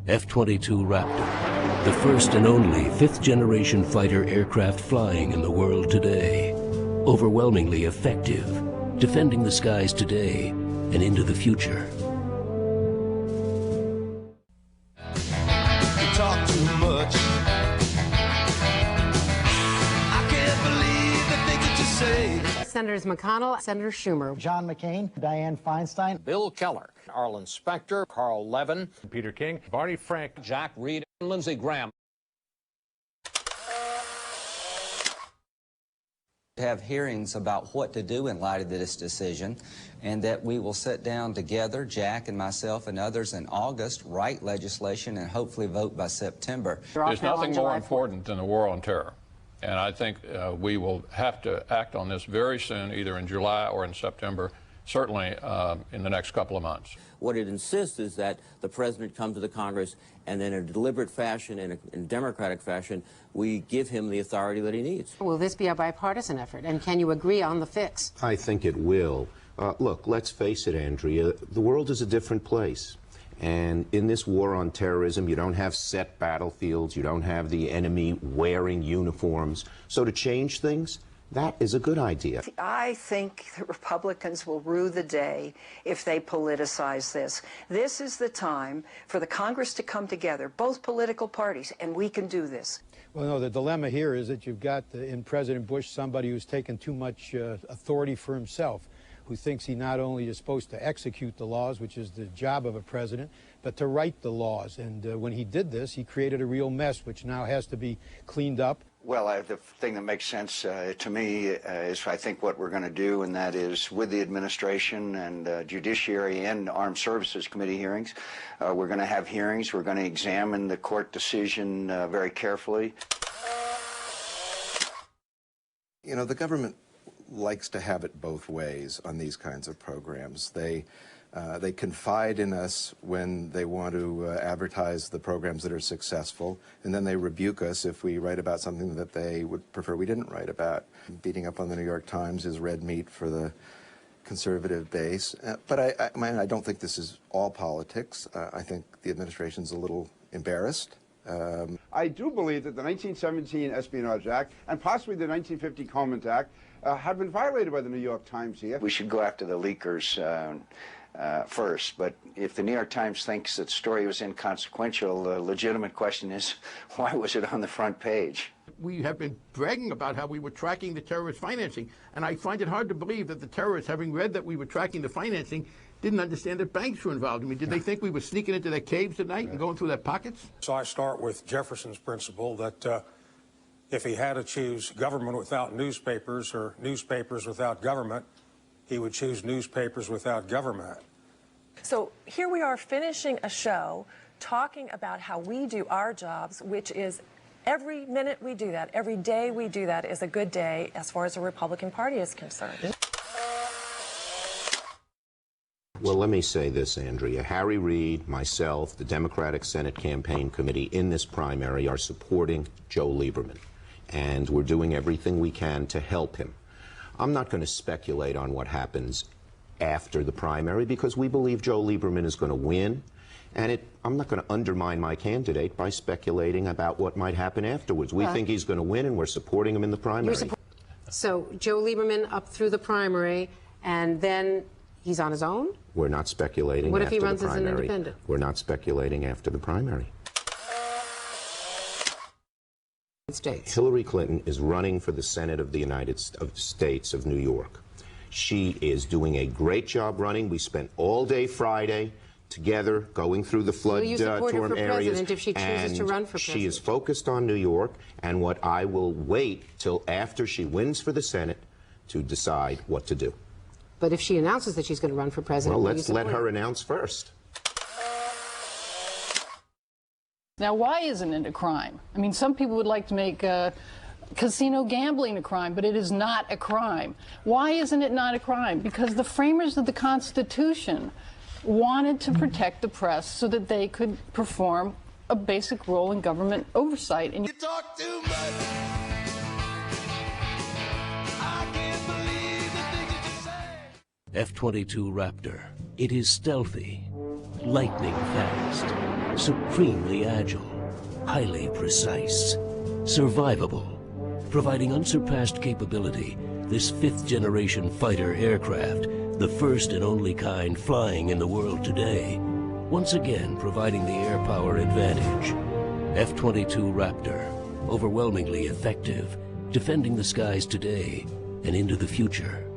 F-22 Raptor, the first and only fifth-generation fighter aircraft flying in the world today. Overwhelmingly effective, defending the skies today and into the future. You talk too much. I can't believe the things that you say. Senators McConnell, Senator Schumer, John McCain, Dianne Feinstein, Bill Keller, Arlen Specter, Levin, Peter King, Barney Frank, Jack Reed, and Lindsey Graham. Have hearings about what to do in light of this decision, and that we will sit down together, Jack and myself and others, in August, write legislation, and hopefully vote by September. There's nothing more important than the war on terror. And I think we will have to act on this very soon, either in July or in September, certainly in the next couple of months. What it insists is that the president come to the Congress and in a deliberate fashion, in a democratic fashion, we give him the authority that he needs. will this be a bipartisan effort? And can you agree on the fix? I think it will. Look, let's face it, Andrea, the world is a different place. And in this war on terrorism, you don't have set battlefields, you don't have the enemy wearing uniforms. So to change things, that is a good idea. I think the Republicans will rue the day if they politicize this. This is the time for the Congress to come together, both political parties, and we can do this. Well, no, the dilemma here is that you've got in President Bush somebody who's taken too much authority for himself, who thinks he not only is supposed to execute the laws, which is the job of a president, but to write the laws. And when he did this, he created a real mess, which now has to be cleaned up. Well, the thing that makes sense to me is I think what we're going to do, and that is with the administration and Judiciary and Armed Services Committee hearings, we're going to have hearings. We're going to examine the court decision very carefully. You know, the government likes to have it both ways on these kinds of programs. They confide in us when they want to advertise the programs that are successful, and then they rebuke us if we write about something that they would prefer we didn't write about. Beating up on the New York Times is red meat for the conservative base. But I don't think this is all politics. I think the administration's a little embarrassed. I do believe that the 1917 Espionage Act and possibly the 1950 Comins Act have been violated by the New York Times here. We should go after the leakers first, but if the New York Times thinks that the story was inconsequential, the legitimate question is, why was it on the front page? We have been bragging about how we were tracking the terrorist financing, and I find it hard to believe that the terrorists, having read that we were tracking the financing, didn't understand that banks were involved. I mean, did they think we were sneaking into their caves at night and going through their pockets? So I start with Jefferson's principle that if he had to choose government without newspapers or newspapers without government, he would choose newspapers without government. So here we are finishing a show talking about how we do our jobs, which is every minute we do that, every day we do that is a good day as far as the Republican Party is concerned. Well, let me say this, Andrea. Harry Reid, myself, the Democratic Senate Campaign Committee in this primary are supporting Joe Lieberman, and we're doing everything we can to help him. I'm not going to speculate on what happens after the primary because we believe Joe Lieberman is going to win, and I'm not going to undermine my candidate by speculating about what might happen afterwards. We think he's going to win, and we're supporting him in the primary. So Joe Lieberman up through the primary, and then he's on his own? We're not speculating. What if he runs as an independent? We're not speculating after the primary. States. Hillary Clinton is running for the Senate of the United States of New York. She is doing a great job running. We spent all day Friday together going through the flood torn areas. If she chooses to run for president? She is focused on New York, and what I will wait till after she wins for the Senate to decide what to do. But if she announces that she's going to run for president, well, let's let her announce first. Now, why isn't it a crime? I mean, some people would like to make casino gambling a crime, but it is not a crime. Why isn't it not a crime? Because the framers of the Constitution wanted to protect the press so that they could perform a basic role in government oversight. And You talk too much. I can't believe the things that you say. F-22 Raptor. It is stealthy, lightning fast, supremely agile, highly precise, survivable, providing unsurpassed capability. This fifth-generation fighter aircraft, the first and only kind flying in the world today, once again providing the air power advantage. F-22 Raptor, overwhelmingly effective, defending the skies today and into the future.